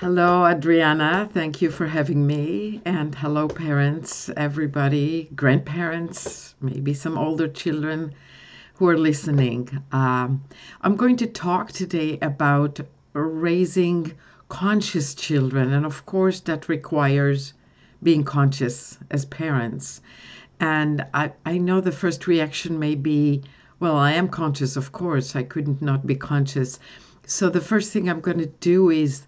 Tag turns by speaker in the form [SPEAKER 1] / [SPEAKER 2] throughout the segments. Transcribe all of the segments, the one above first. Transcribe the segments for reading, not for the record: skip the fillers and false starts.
[SPEAKER 1] Hello, Adriana. Thank you for having me. And hello, parents, everybody, grandparents, maybe some older children who are listening. I'm going to talk today about raising conscious children. And of course, that requires being conscious as parents. And I know the first reaction may be, well, I am conscious, of course. I couldn't not be conscious. So the first thing I'm going to do is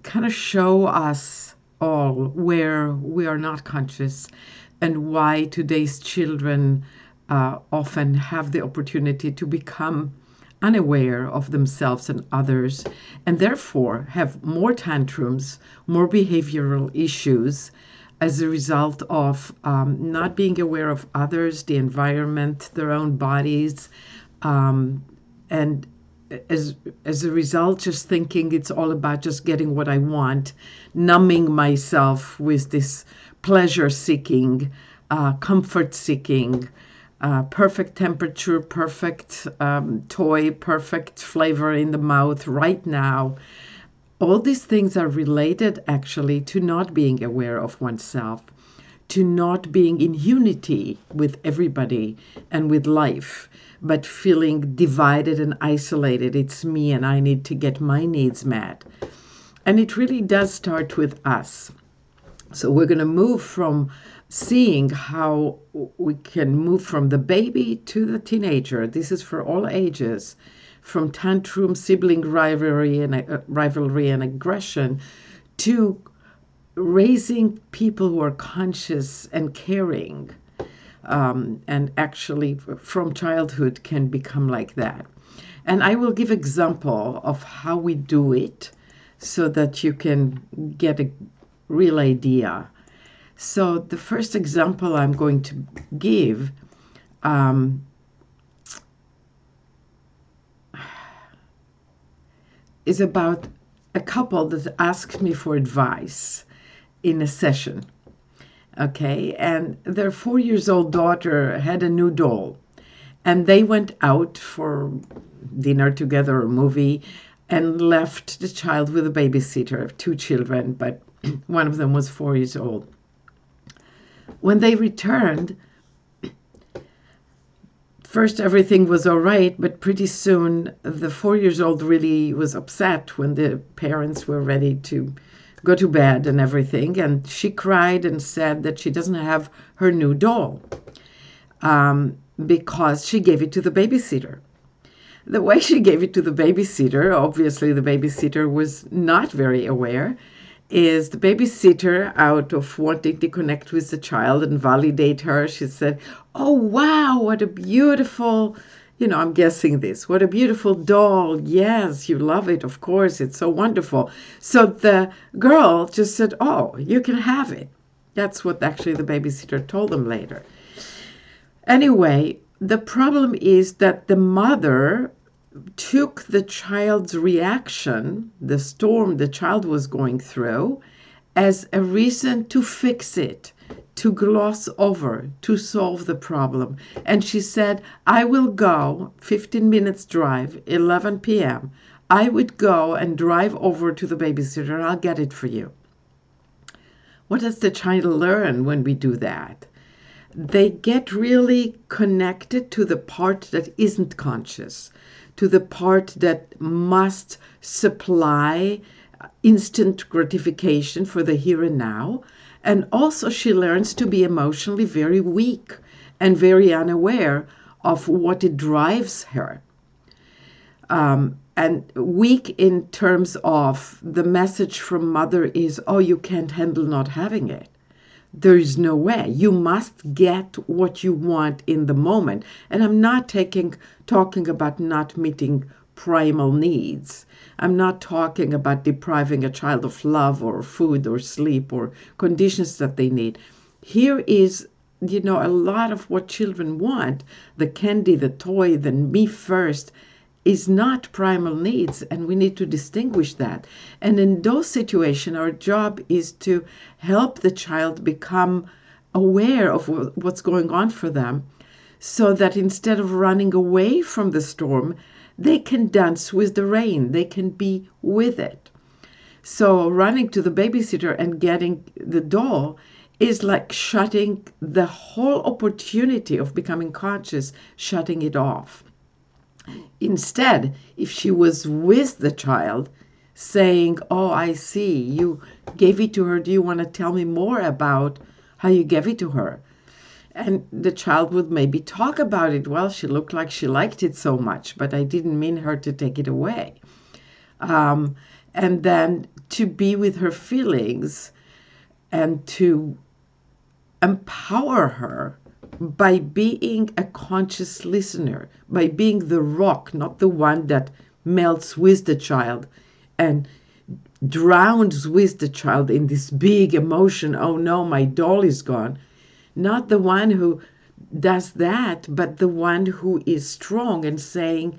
[SPEAKER 1] kind of show us all where we are not conscious and why today's children often have the opportunity to become unaware of themselves and others, and therefore have more tantrums, more behavioral issues as a result of not being aware of others, the environment, their own bodies, and as a result, just thinking it's all about just getting what I want, numbing myself with this pleasure seeking, comfort seeking, perfect temperature, perfect toy, perfect flavor in the mouth right now. All these things are related actually to not being aware of oneself, to not being in unity with everybody and with life, but feeling divided and isolated. It's me and I need to get my needs met. And it really does start with us. So we're going to move from seeing how we can move from the baby to the teenager. This is for all ages, from tantrum, sibling rivalry and aggression to raising people who are conscious and caring, and actually from childhood can become like that. And I will give example of how we do it so that you can get a real idea. So the first example I'm going to give is about a couple that asked me for advice in a session. Okay, and their 4 years old daughter had a new doll, and they went out for dinner together or movie and left the child with a babysitter, two children, but one of them was 4 years old. When they returned, first everything was all right, but pretty soon the 4 years old really was upset when the parents were ready to go to bed and everything, and she cried and said that she doesn't have her new doll because she gave it to the babysitter. The way she gave it to the babysitter, obviously the babysitter was not very aware, is the babysitter, out of wanting to connect with the child and validate her, she said, "Oh, wow, what a beautiful," I'm guessing this, "what a beautiful doll. Yes, you love it, of course, it's so wonderful." So the girl just said, "Oh, you can have it." That's what actually the babysitter told them later. Anyway, the problem is that the mother took the child's reaction, the storm the child was going through, as a reason to fix it, to gloss over, to solve the problem. And she said, "I will go 15 minutes drive, 11 p.m. I would go and drive over to the babysitter and I'll get it for you." What does the child learn when we do that? They get really connected to the part that isn't conscious, to the part that must supply instant gratification for the here and now. And also she learns to be emotionally very weak and very unaware of what it drives her. And weak in terms of the message from mother is, "Oh, you can't handle not having it. There is no way. You must get what you want in the moment." And I'm not talking about not meeting primal needs. I'm not talking about depriving a child of love or food or sleep or conditions that they need. Here is, a lot of what children want, the candy, the toy, the me first, is not primal needs, and we need to distinguish that. And in those situations, our job is to help the child become aware of what's going on for them, so that instead of running away from the storm, they can dance with the rain, they can be with it. So running to the babysitter and getting the doll is like shutting the whole opportunity of becoming conscious, shutting it off. Instead, if she was with the child, saying, "Oh, I see, you gave it to her. Do you want to tell me more about how you gave it to her?" And the child would maybe talk about it. "Well, she looked like she liked it so much, but I didn't mean her to take it away." Um, and then to be with her feelings and to empower her by being a conscious listener, by being the rock, not the one that melts with the child and drowns with the child in this big emotion. "Oh no, my doll is gone." Not the one who does that, but the one who is strong and saying,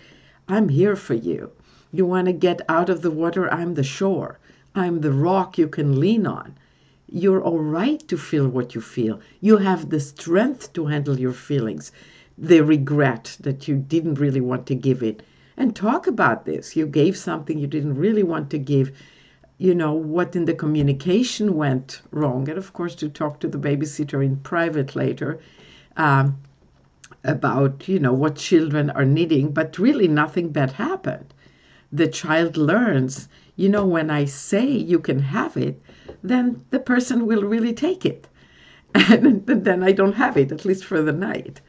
[SPEAKER 1] "I'm here for you. You want to get out of the water? I'm the shore. I'm the rock you can lean on. You're all right to feel what you feel. You have the strength to handle your feelings, the regret that you didn't really want to give it. And talk about this. You gave something you didn't really want to give. You know, what in the communication went wrong." And of course, to talk to the babysitter in private later um, about, what children are needing, but really nothing bad happened. The child learns, when I say you can have it, then the person will really take it. And then I don't have it, at least for the night.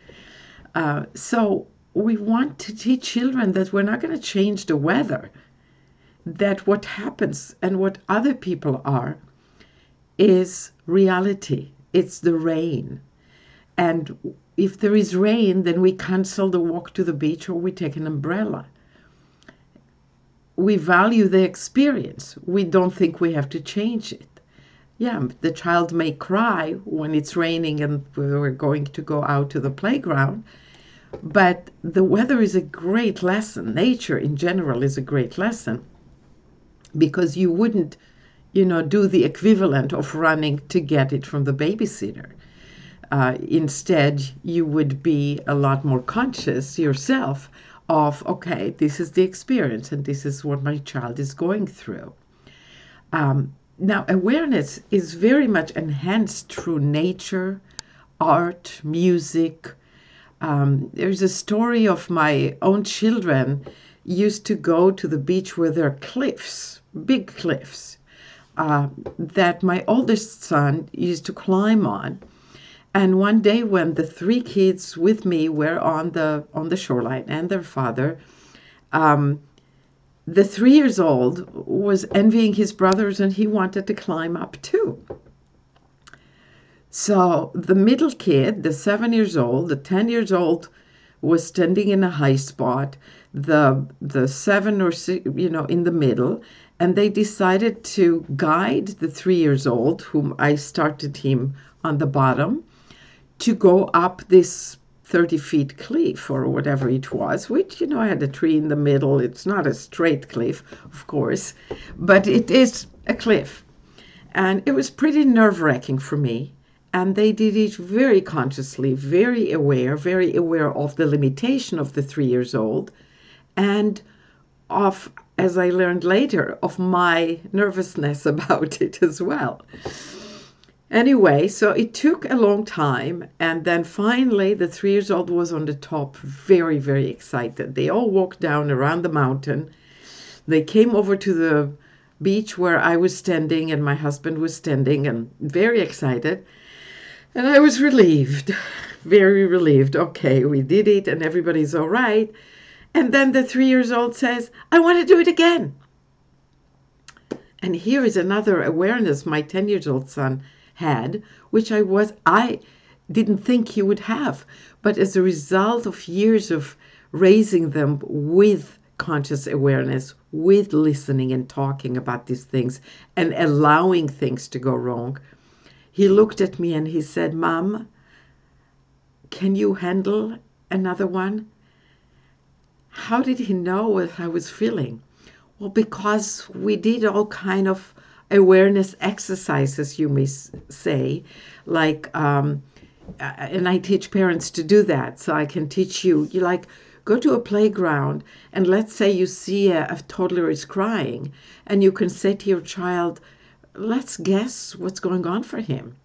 [SPEAKER 1] So we want to teach children that we're not going to change the weather, that what happens and what other people are is reality. It's the rain. And if there is rain, then we cancel the walk to the beach or we take an umbrella. We value the experience. We don't think we have to change it. Yeah, the child may cry when it's raining and we're going to go out to the playground, but the weather is a great lesson. Nature in general is a great lesson, because you wouldn't, do the equivalent of running to get it from the babysitter. Instead, you would be a lot more conscious yourself of, okay, this is the experience and this is what my child is going through. Now, awareness is very much enhanced through nature, art, music. There's a story of my own children used to go to the beach where there are cliffs, big cliffs, that my oldest son used to climb on. And one day when the three kids with me were on the shoreline and their father, the 3 years old was envying his brothers and he wanted to climb up too. So the middle kid, the 7 years old, the 10 years old was standing in a high spot, the 7 or 6, in the middle, and they decided to guide the 3 years old, whom I started him on the bottom, to go up this 30 feet cliff or whatever it was, which, had a tree in the middle. It's not a straight cliff, of course, but it is a cliff. And it was pretty nerve-wracking for me. And they did it very consciously, very aware of the limitation of the 3 years old and of, as I learned later, of my nervousness about it as well. Anyway, so it took a long time, and then finally the 3 years old was on the top, very, very excited. They all walked down around the mountain. They came over to the beach where I was standing and my husband was standing, and very excited. And I was relieved, very relieved. Okay, we did it and everybody's all right. And then the 3 years old says, "I want to do it again." And here is another awareness my 10 years old son had, which I didn't think he would have. But as a result of years of raising them with conscious awareness, with listening and talking about these things and allowing things to go wrong, he looked at me and he said, "Mom, can you handle another one?" How did he know what I was feeling? Well, because we did all kind of awareness exercises, you may say, like, and I teach parents to do that. So I can teach you, like, Go to a playground, and let's say you see a toddler is crying, and you can say to your child, let's guess what's going on for him.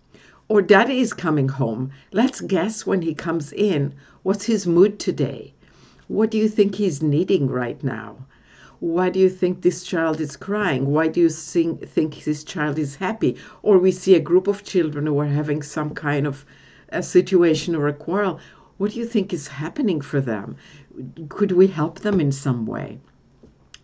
[SPEAKER 1] Or daddy is coming home. Let's guess when he comes in, what's his mood today? What do you think he's needing right now? Why do you think this child is crying? Why do you think this child is happy? Or we see a group of children who are having some kind of a situation or a quarrel. What do you think is happening for them? Could we help them in some way?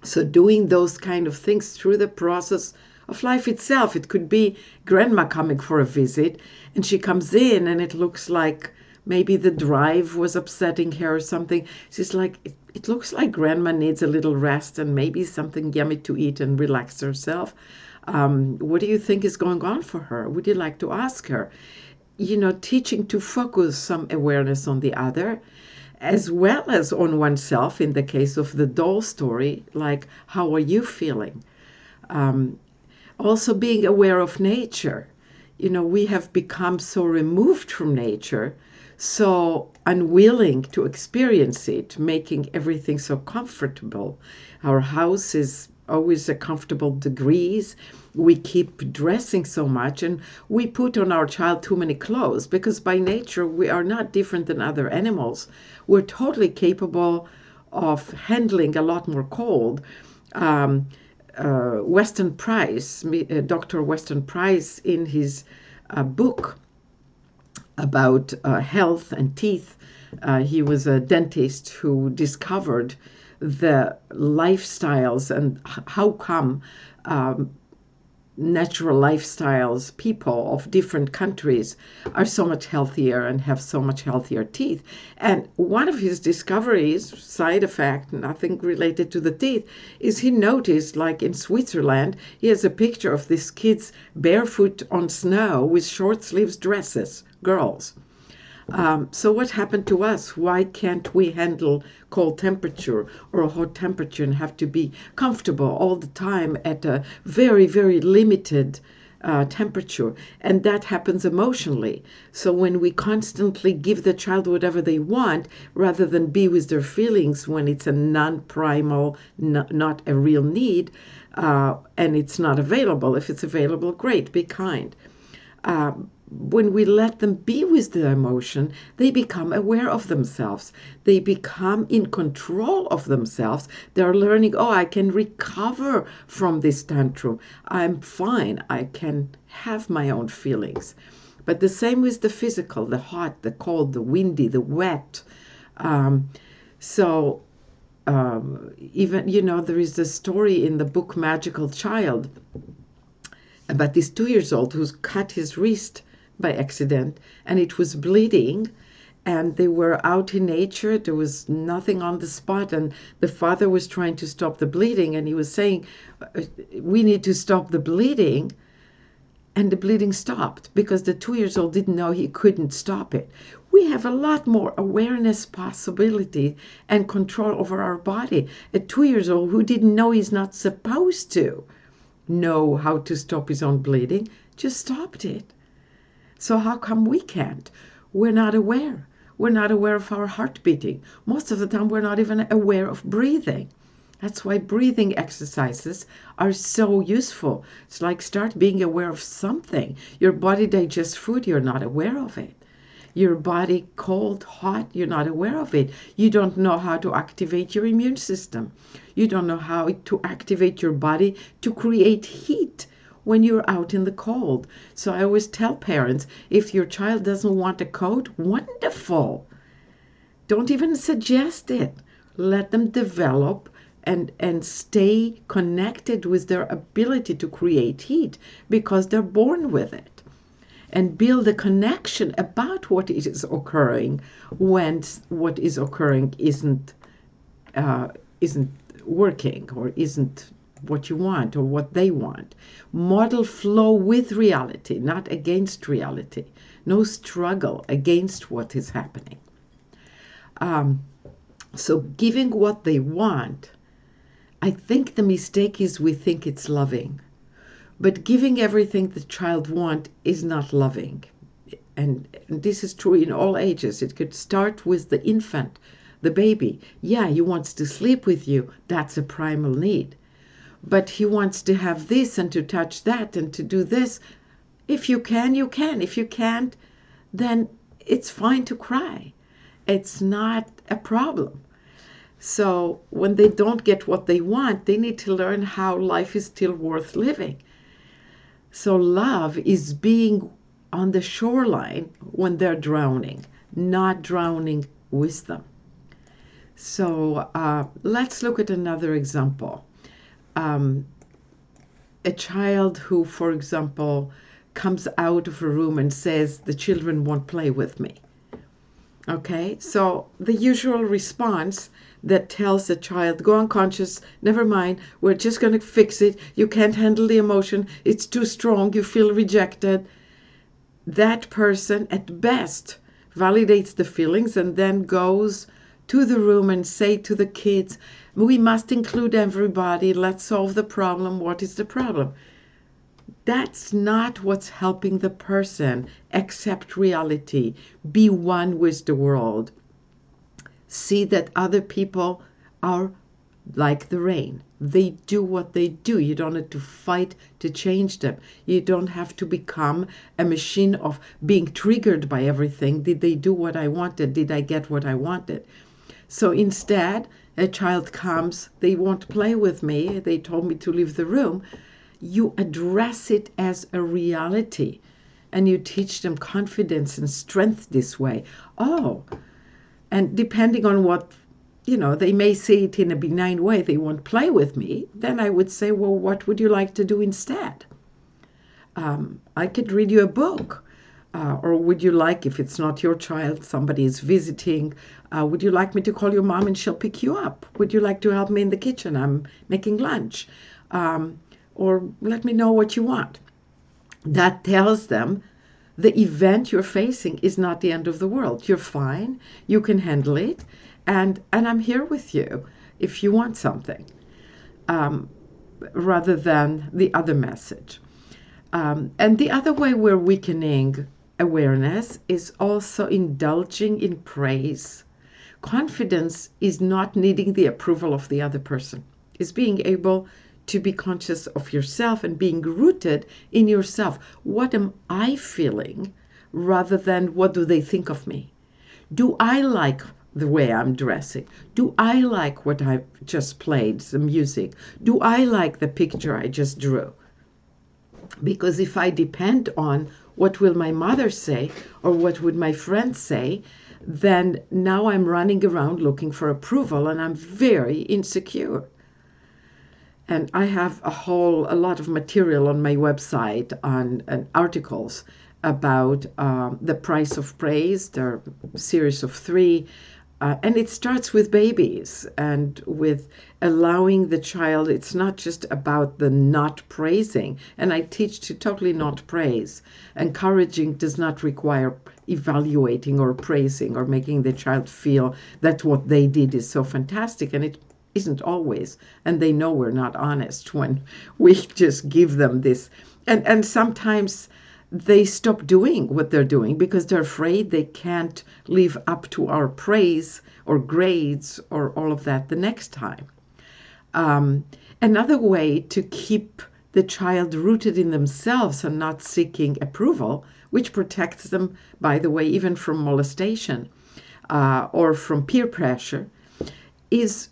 [SPEAKER 1] So doing those kind of things through the process of life itself. It could be grandma coming for a visit, and she comes in and it looks like maybe the drive was upsetting her or something. She's like, it looks like grandma needs a little rest and maybe something yummy to eat and relax herself. What do you think is going on for her? Would you like to ask her? Teaching to focus some awareness on the other, as well as on oneself. In the case of the doll story, like, how are you feeling? Also being aware of nature. We have become so removed from nature, so unwilling to experience it, making everything so comfortable. Our house is always a comfortable degrees. We keep dressing so much, and we put on our child too many clothes, because by nature we are not different than other animals. We're totally capable of handling a lot more cold. Weston Price, Dr. Weston Price, in his book about health and teeth, he was a dentist who discovered the lifestyles and how come natural lifestyles, people of different countries are so much healthier and have so much healthier teeth. And one of his discoveries, side effect, nothing related to the teeth, is he noticed, like in Switzerland, he has a picture of these kids barefoot on snow with short sleeves dresses, girls. So what happened to us? Why can't we handle cold temperature or a hot temperature and have to be comfortable all the time at a very, very limited temperature? And that happens emotionally. So when we constantly give the child whatever they want, rather than be with their feelings when it's a non-primal, not a real need, and it's not available. If it's available, great, be kind. When we let them be with the emotion, they become aware of themselves. They become in control of themselves. They're learning, oh, I can recover from this tantrum. I'm fine. I can have my own feelings. But the same with the physical, the hot, the cold, the windy, the wet. Even, there is a story in the book Magical Child about this 2-year-old who's cut his wrist by accident, and it was bleeding, and they were out in nature. There was nothing on the spot, and the father was trying to stop the bleeding, and he was saying, we need to stop the bleeding. And the bleeding stopped because the 2-year-old didn't know he couldn't stop it. We have a lot more awareness, possibility, and control over our body. A 2-year-old who didn't know he's not supposed to know how to stop his own bleeding just stopped it. So how come we can't? We're not aware. We're not aware of our heart beating. Most of the time, we're not even aware of breathing. That's why breathing exercises are so useful. It's like start being aware of something. Your body digests food, you're not aware of it. Your body cold, hot, you're not aware of it. You don't know how to activate your immune system. You don't know how to activate your body to create heat when you're out in the cold. So I always tell parents, if your child doesn't want a coat, wonderful. Don't even suggest it. Let them develop and stay connected with their ability to create heat because they're born with it. And build a connection about what is occurring when what is occurring isn't working or isn't what you want or what they want. Model flow with reality, not against reality. No struggle against what is happening. So giving what they want, I think the mistake is we think it's loving. But giving everything the child wants is not loving. And this is true in all ages. It could start with the infant. the baby. Yeah, he wants to sleep with you. That's a primal need. But he wants to have this and to touch that and to do this. If you can, you can. If you can't, then it's fine to cry. It's not a problem. So when they don't get what they want, they need to learn how life is still worth living. So love is being on the shoreline when they're drowning, not drowning with them. So let's look at another example. A child who, for example, comes out of a room and says, the children won't play with me. Okay, so the usual response that tells a child, go unconscious, never mind, we're just going to fix it. You can't handle the emotion. It's too strong. You feel rejected. That person at best validates the feelings and then goes to the room and say to the kids, we must include everybody. Let's solve the problem. What is the problem? That's not what's helping the person accept reality, be one with the world. See that other people are like the rain. They do what they do. You don't have to fight to change them. You don't have to become a machine of being triggered by everything. Did they do what I wanted? Did I get what I wanted? So instead, a child comes, they won't play with me. They told me to leave the room. You address it as a reality and you teach them confidence and strength this way. Oh, and depending on what, they may say it in a benign way, they won't play with me. Then I would say, well, what would you like to do instead? I could read you a book. Or would you like, if it's not your child, somebody is visiting, would you like me to call your mom and she'll pick you up? Would you like to help me in the kitchen? I'm making lunch. Or let me know what you want. That tells them the event you're facing is not the end of the world. You're fine. You can handle it. And I'm here with you if you want something, rather than the other message. And the other way we're weakening awareness is also indulging in praise. Confidence is not needing the approval of the other person. It's being able to be conscious of yourself and being rooted in yourself. What am I feeling rather than what do they think of me? Do I like the way I'm dressing? Do I like what I just played, the music? Do I like the picture I just drew? Because if I depend on what will my mother say or what would my friends say, then now I'm running around looking for approval and I'm very insecure. And I have a lot of material on my website on articles about the price of praise. There are a series of 3. And it starts with babies and with allowing the child. It's not just about the not praising. And I teach to totally not praise. Encouraging does not require evaluating or praising or making the child feel that what they did is so fantastic. And it isn't always. And they know we're not honest when we just give them this. And sometimes they stop doing what they're doing because they're afraid they can't live up to our praise or grades or all of that the next time. Another way to keep the child rooted in themselves and not seeking approval, which protects them, by the way, even from molestation or from peer pressure, is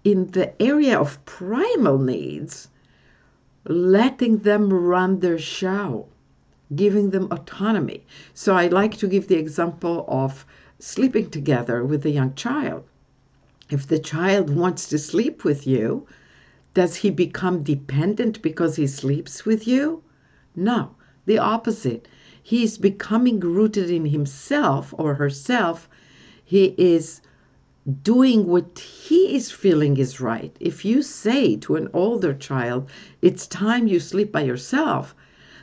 [SPEAKER 1] in the area of primal needs, letting them run their show, giving them autonomy. So I like to give the example of sleeping together with a young child. If the child wants to sleep with you, does he become dependent because he sleeps with you? No, the opposite. He's becoming rooted in himself or herself. He is doing what he is feeling is right. If you say to an older child, it's time you sleep by yourself,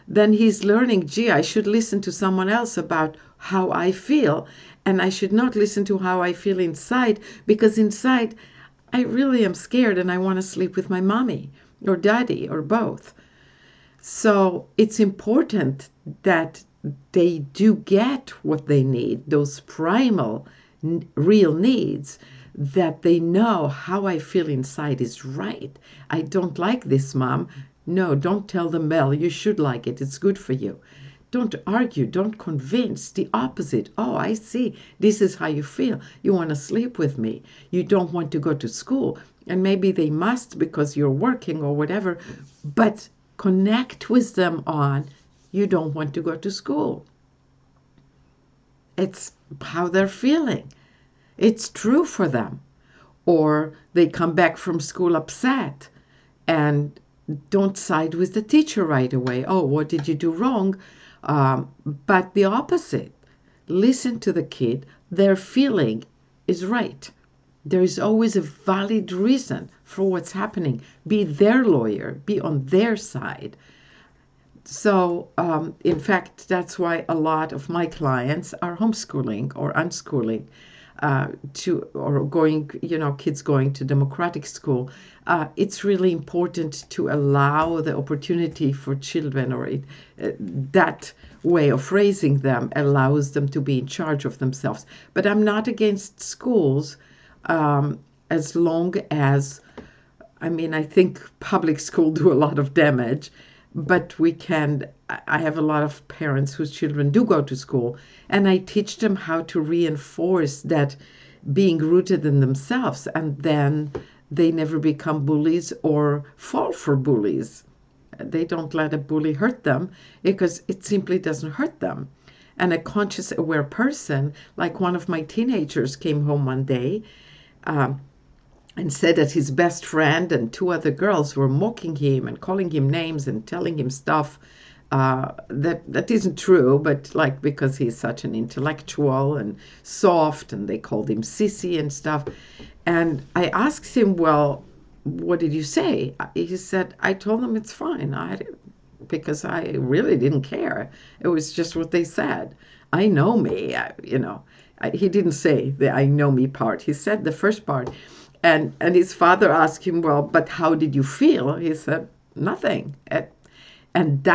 [SPEAKER 1] then he's learning, gee, I should listen to someone else about how I feel, and I should not listen to how I feel inside, because inside I really am scared and I want to sleep with my mommy or daddy or both. So it's important that they do get what they need, those primal real needs, that they know how I feel inside is right. I don't like this, Mom. No, don't tell them, Mel, you should like it. It's good for you. Don't argue. Don't convince. The opposite. Oh, I see. This is how you feel. You want to sleep with me. You don't want to go to school. And maybe they must because you're working or whatever. But connect with them on, you don't want to go to school. It's how they're feeling. It's true for them. Or they come back from school upset and don't side with the teacher right away. Oh, what did you do wrong? But the opposite. Listen to the kid. Their feeling is right. There is always a valid reason for what's happening. Be their lawyer. Be on their side. So, in fact, that's why a lot of my clients are homeschooling or unschooling, or going, kids going to democratic school. It's really important to allow the opportunity for children, or that way of raising them allows them to be in charge of themselves. But I'm not against schools, as long as, I think public school do a lot of damage. But I have a lot of parents whose children do go to school, and I teach them how to reinforce that being rooted in themselves, and then they never become bullies or fall for bullies. They don't let a bully hurt them because it simply doesn't hurt them. And a conscious, aware person, like one of my teenagers came home one day, and said that his best friend and two other girls were mocking him and calling him names and telling him stuff that isn't true, but like because he's such an intellectual and soft, and they called him sissy and stuff. And I asked him, well, what did you say? He said, I told them it's fine. Because I really didn't care. It was just what they said. I know me, he didn't say the I know me part. He said the first part. And his father asked him, well, but how did you feel? He said, nothing. And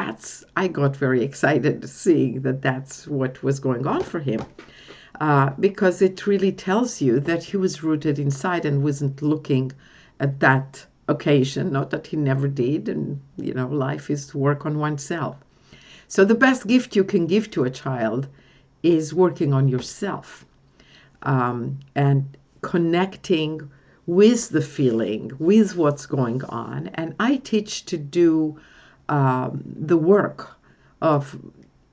[SPEAKER 1] I got very excited seeing that that's what was going on for him. Because it really tells you that he was rooted inside and wasn't looking at that occasion. Not that he never did. And, life is work on oneself. So the best gift you can give to a child is working on yourself, and connecting with the feeling, with what's going on. And I teach to do the work of,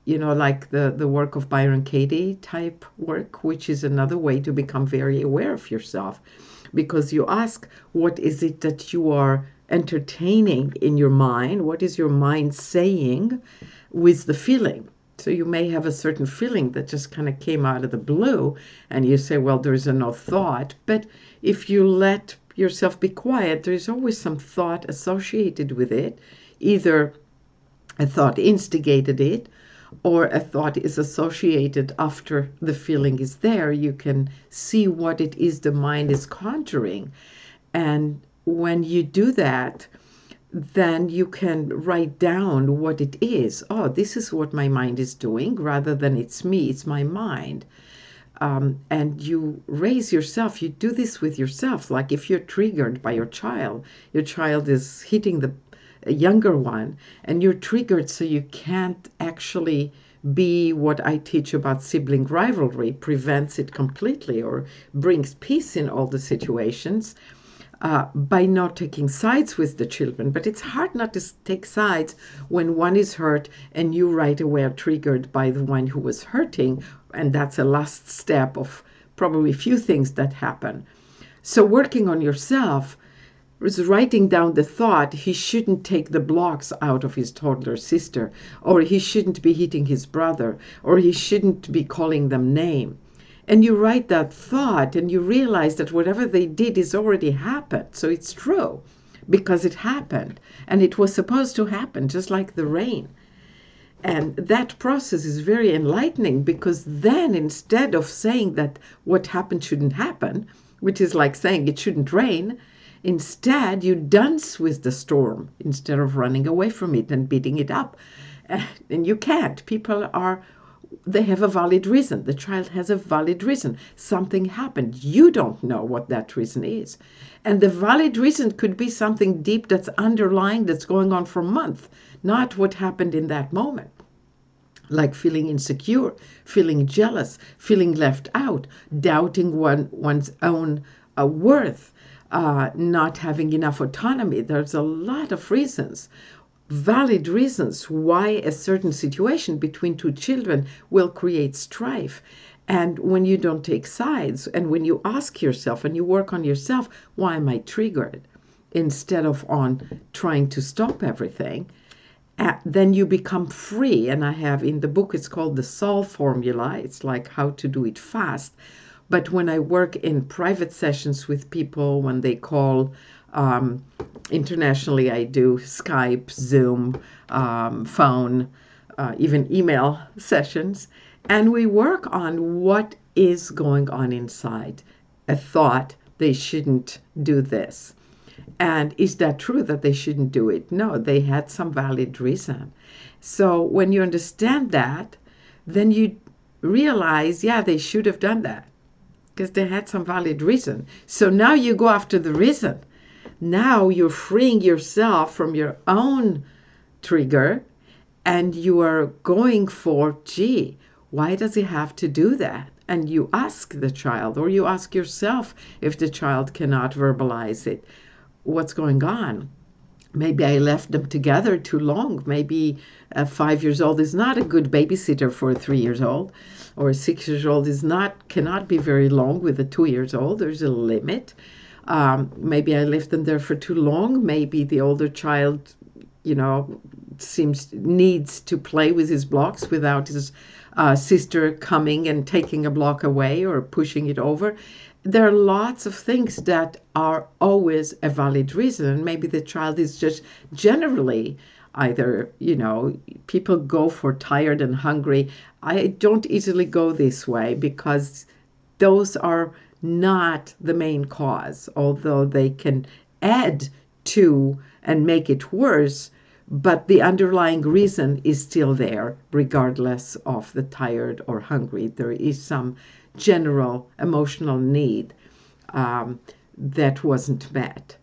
[SPEAKER 1] like the work of Byron Katie type work, which is another way to become very aware of yourself. Because you ask, what is it that you are entertaining in your mind? What is your mind saying with the feeling? So you may have a certain feeling that just kind of came out of the blue, and you say, well, there's no thought. But if you let yourself be quiet, there's always some thought associated with it. Either a thought instigated it, or a thought is associated after the feeling is there. You can see what it is the mind is conjuring. And when you do that, then you can write down what it is. Oh, this is what my mind is doing, rather than it's me, it's my mind. And you raise yourself. You do this with yourself. Like if you're triggered by your child is hitting the younger one, and you're triggered, so you can't actually be what I teach about sibling rivalry, prevents it completely or brings peace in all the situations. By not taking sides with the children. But it's hard not to take sides when one is hurt and you right away are triggered by the one who was hurting. And that's a last step of probably a few things that happen. So working on yourself is writing down the thought, he shouldn't take the blocks out of his toddler sister, or he shouldn't be hitting his brother, or he shouldn't be calling them name. And you write that thought and you realize that whatever they did is already happened. So it's true because it happened, and it was supposed to happen, just like the rain. And that process is very enlightening, because then instead of saying that what happened shouldn't happen, which is like saying it shouldn't rain, instead you dance with the storm instead of running away from it and beating it up. And you can't. People are they have a valid reason. The child has a valid reason. Something happened. You don't know what that reason is. And the valid reason could be something deep that's underlying, that's going on for months, not what happened in that moment. Like feeling insecure, feeling jealous, feeling left out, doubting one's own worth, not having enough autonomy. There's a lot of reasons, valid reasons, why a certain situation between two children will create strife. And when you don't take sides, and when you ask yourself and you work on yourself, why am I triggered? Instead of on trying to stop everything, then you become free. And I have in the book, it's called the Solve Formula. It's like how to do it fast. But when I work in private sessions with people, when they call, internationally, I do Skype, Zoom, phone, even email sessions. And we work on what is going on inside. A thought, they shouldn't do this. And is that true that they shouldn't do it? No, they had some valid reason. So when you understand that, then you realize, yeah, they should have done that because they had some valid reason. So now you go after the reason. Now you're freeing yourself from your own trigger and you are going for, gee, why does he have to do that? And you ask the child, or you ask yourself if the child cannot verbalize it. What's going on? Maybe I left them together too long. Maybe a 5 years old is not a good babysitter for a 3 years old, or a 6 years old cannot be very long with a 2 years old. There's a limit. Maybe I left them there for too long. Maybe the older child, needs to play with his blocks without his sister coming and taking a block away or pushing it over. There are lots of things that are always a valid reason. Maybe the child is just generally either, people go for tired and hungry. I don't easily go this way because those are not the main cause, although they can add to and make it worse. But the underlying reason is still there, regardless of the tired or hungry. There is some general emotional need that wasn't met.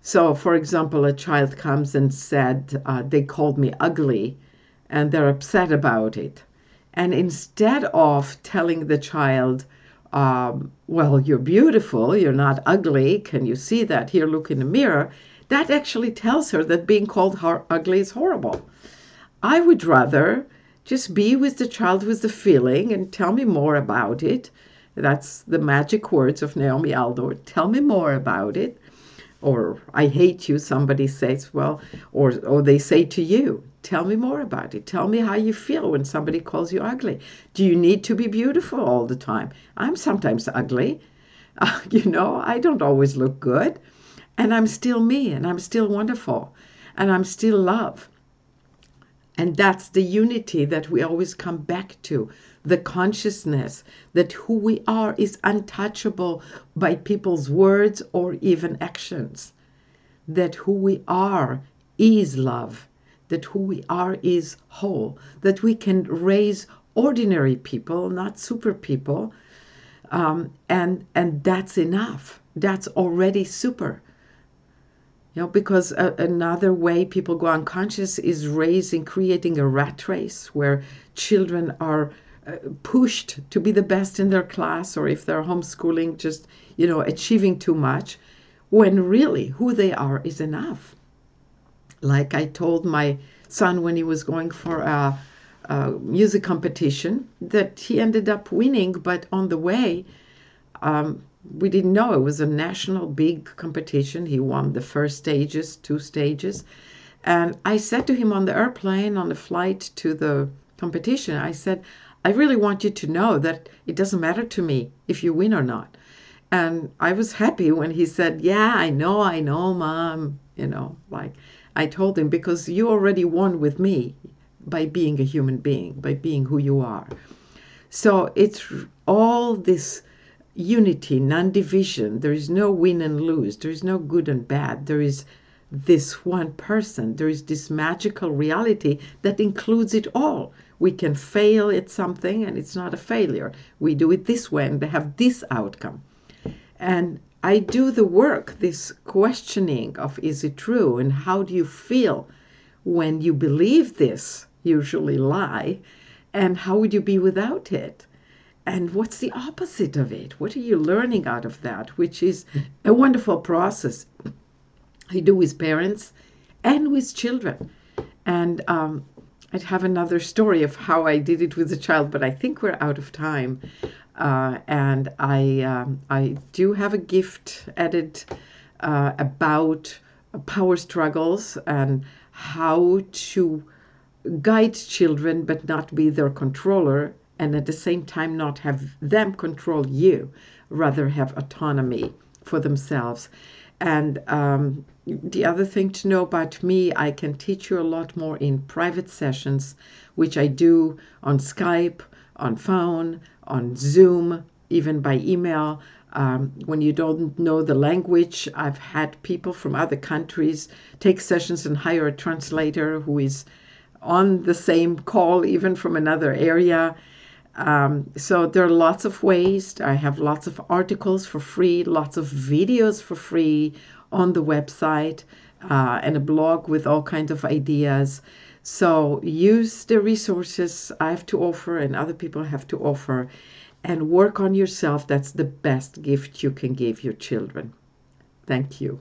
[SPEAKER 1] So, for example, a child comes and said, they called me ugly, and they're upset about it. And instead of telling the child, well, you're beautiful, you're not ugly, can you see that? Here, look in the mirror. That actually tells her that being called ugly is horrible. I would rather just be with the child with the feeling and tell me more about it. That's the magic words of Naomi Aldort. Tell me more about it. Or I hate you, somebody says, well, or they say to you, tell me more about it. Tell me how you feel when somebody calls you ugly. Do you need to be beautiful all the time? I'm sometimes ugly. I don't always look good. And I'm still me, and I'm still wonderful, and I'm still love. And that's the unity that we always come back to, the consciousness that who we are is untouchable by people's words or even actions, that who we are is love, that who we are is whole, that we can raise ordinary people, not super people, and that's enough. That's already super. Because another way people go unconscious is creating a rat race where children are pushed to be the best in their class, or if they're homeschooling, just, achieving too much, when really who they are is enough. Like I told my son when he was going for a music competition that he ended up winning, but on the way, we didn't know it was a national big competition. He won the first stages, 2 stages. And I said to him on the airplane, on the flight to the competition, I said, I really want you to know that it doesn't matter to me if you win or not. And I was happy when he said, yeah, I know, Mom. Like I told him, because you already won with me by being a human being, by being who you are. So it's all this unity, non-division. There is no win and lose. There is no good and bad. There is this one person. There is this magical reality that includes it all. We can fail at something and it's not a failure. We do it this way and they have this outcome. And I do the work, this questioning of is it true and how do you feel when you believe this usually lie, and how would you be without it? And what's the opposite of it? What are you learning out of that? Which is a wonderful process I do with parents and with children. And I'd have another story of how I did it with a child, but I think we're out of time. And I do have a gift added about power struggles and how to guide children but not be their controller, and at the same time not have them control you, rather have autonomy for themselves. And the other thing to know about me, I can teach you a lot more in private sessions, which I do on Skype, on phone, on Zoom, even by email. When you don't know the language, I've had people from other countries take sessions and hire a translator who is on the same call, even from another area. So there are lots of ways. I have lots of articles for free, lots of videos for free on the website, and a blog with all kinds of ideas. So use the resources I have to offer and other people have to offer, and work on yourself. That's the best gift you can give your children. Thank you.